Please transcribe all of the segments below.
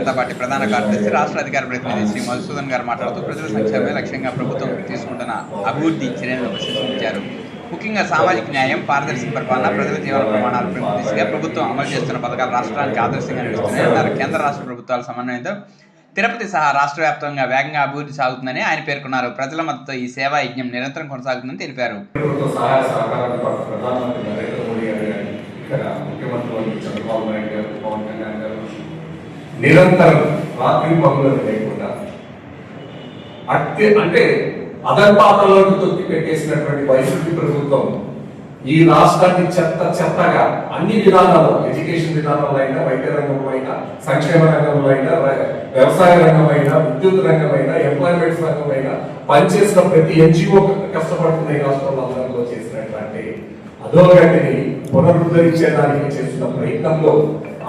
Janata party ప్రధాన కార్యదర్శి రాష్ట్ర అధికార ప్రతినిధి శ్రీ మధుసూదన్ గారు మాట్లాడుతూ ప్రజల సంక్షేమమే లక్ష్యంగా ప్రభుత్వం తీసుకుంటున్న అభివృద్ధి చర్యలను ప్రశంసించారు. ముఖ్యంగా సామాజిక న్యాయం, పారదర్శక పరిపాలన, ప్రజల జీవన ప్రమాణాలు పెంపు దిశగా ప్రభుత్వం అమలు చేస్తున్న పథకాలు రాష్ట్రానికి ఆదర్శంగా నిలుస్తున్నాయన్నారు. కేంద్ర రాష్ట్ర ప్రభుత్వాల సమన్వయంతో తిరుపతి సహా రాష్ట్ర వ్యాప్తంగా వేగంగా అభివృద్ధి సాగుతుందని ఆయన పేర్కొన్నారు. ప్రజల మద్దతు ఈ సేవా యజ్ఞం నిరంతరం కొనసాగుతుందని తెలిపారు. నిరంతరం రాత్రి పగులు లేకుండా అంటే అధర్పాతలోకి తొక్కి పెట్టేసినటువంటి వైసీపీ ప్రభుత్వం ఈ రాష్ట్రాన్ని చెత్తగా అన్ని విధానాల్లో, ఎడ్యుకేషన్ విధానంలో అయినా, వైద్య రంగంలో అయినా, సంక్షేమ రంగంలో అయినా, వ్యవసాయ రంగం అయినా, విద్యుత్ రంగం అయినా, ఎంప్లాయ్మెంట్స్ రంగం అయినా పనిచేసిన ప్రతి ఎన్జిఓ కష్టపడుతున్న ఈ రాష్ట్రంలో అందరిలో చేసినటువంటి అధోగతిని పునరుద్ధరించేదానికి చేస్తున్న ప్రయత్నంలో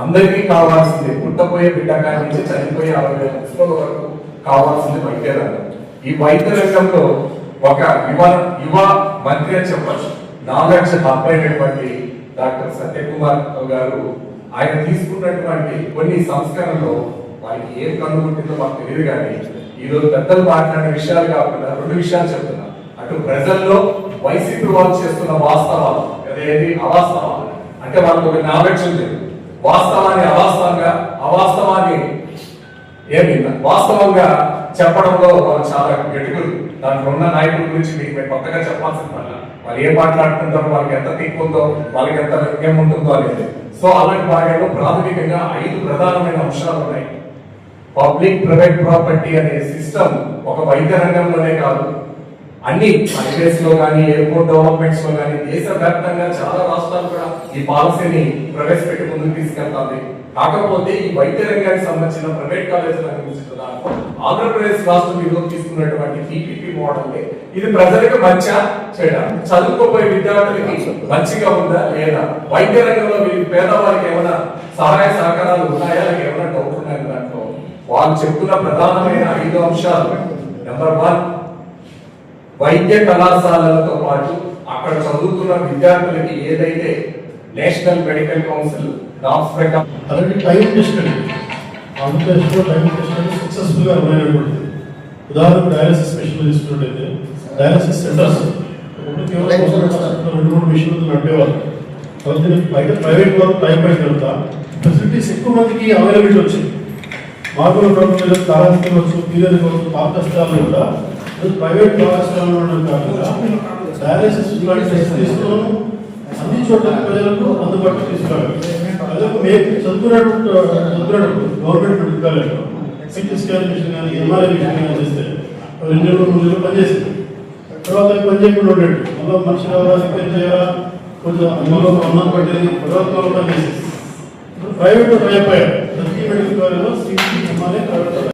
అందరికీ కావాల్సింది పుట్టపోయే బిడ్డకాయ నుంచి చనిపోయే 60,000 ముసల వరకు కావాల్సింది వైద్య రంగం. ఈ వైద్య రంగంలో ఒక యువ మంత్రి అని చెప్పచ్చు, నాలెడ్జ్ అబ్బాయినటువంటి డాక్టర్ సత్యకుమార్ గారు ఆయన తీసుకున్నటువంటి కొన్ని సంస్కరణలో వారికి ఏం కనుగొంటుందో మాకు తెలియదు. కానీ ఈరోజు పెద్దలు మాట్లాడిన విషయాలు కాకుండా 2 విషయాలు చెప్తున్నా. అటు ప్రజల్లో వైసీపీ వాళ్ళు చేస్తున్న వాస్తవాలు, అదేది అవాస్తవాలు, అంటే వాళ్ళకు ఒక నాలెడ్జ్ ఉంది. వాస్తవాన్ని అవాస్తవాన్ని వాస్తవంగా చెప్పడంలో వాళ్ళు చాలా గట్టిగులు. దాంట్లో ఉన్న నాయకుల గురించి మీకు కొత్తగా చెప్పాల్సిన పని, వాళ్ళు ఏం మాట్లాడుతుంటారో, వాళ్ళకి ఎంత తిక్కుందో, వాళ్ళకి ఎంత వ్యక్యం ఉంటుందో అనేది. సో అలాంటి భాగంలో ప్రాథమికంగా 5 ప్రధానమైన అంశాలు ఉన్నాయి. పబ్లిక్ ప్రైవేట్ ప్రాపర్టీ అనే సిస్టమ్ ఒక వైద్య రంగంలోనే కాదు, అన్ని హైవేస్ లో కానీ, ఎయిర్పోర్ట్ డెవలప్మెంట్స్ లో కానీ, దేశవ్యాప్తంగా చాలా రాష్ట్రాలు కూడా ఈ పాలసీని ప్రవేశపెట్టి ముందుకు తీసుకెళ్తాయి. కాకపోతే ఈ వైద్య రంగానికి సంబంధించిన ప్రైవేట్ కాలేజీలను చూస్తున్నారు. ఆంధ్రప్రదేశ్ రాష్ట్రం ఈరోజు తీసుకున్నటువంటి పీపీపీ మోడల్ ఇది ప్రజలకు మంచిగా చేయడం, చదువుకోబోయే విద్యార్థులకి మంచిగా ఉందా లేదా, వైద్య రంగంలో పేదవారికి ఏమైనా సహాయ సహకారాలు ఉన్నాయా, ఏమైనా డౌట్ ఉన్నాయా దాంట్లో వాళ్ళు చెప్తున్న ప్రధానమైన 5 అంశాలు. నెంబర్ 1, వైద్య కళాశాలలతో పాటు అక్కడ చదువుతున్న విద్యార్థులకి ఏదైతే నేషనల్ మెడికల్ కౌన్సిల్ నామ్స్ ప్రకారం అలాగే టైం టెస్ట్ అండి, ఆంధ్రప్రదేశ్లో టైం టెస్ట్ అనేది సక్సెస్ఫుల్గా రన్ అయినటువంటి. ఉదాహరణకు డయాలసిస్ మిషన్ తీసుకున్నట్టయితే డయాలసిస్ సెంటర్స్ కేవలం 2-3 మిషన్లు నడిపేవాళ్ళు. కాబట్టి బయట ప్రైవేట్ వరకు టైం పైన కనుక ఫెసిలిటీస్ ఎక్కువ మందికి అవైలబిలిటీ వచ్చింది. మార్పుల ప్రభుత్వం కాలానికి వచ్చు, పీరియడ్ కావచ్చు, పాత కష్టాలు కూడా ప్రైవేట్ కళాశాలలో కాకుండా డయాలసిస్ తీసుకున్నాము అన్ని చోట్ల ప్రజలకు అందుబాటులో తీసుకురావాలి. అదే మేము చదువుకున్నప్పుడు గవర్నమెంట్ మెడికల్ కాలేజ్లో సిటీ స్కాన్ మిషన్ కానీ, ఎంఆర్ఐ మిషన్ కానీ చేస్తే 2-3 రోజులు పనిచేసింది. తర్వాత పని చేయకుండా ఉండేది, మళ్ళీ మనిషి రావాలా, రిపేర్ చేయాలా, కొంచెం అందులో అన్నం పట్టేది, ప్రభుత్వంలో పనిచేసేది. ఇప్పుడు ప్రైవేట్లో అయిపోయారు. ప్రతి మెడికల్ కాలేజ్లో సిటీ, ఎంఆర్ఐ,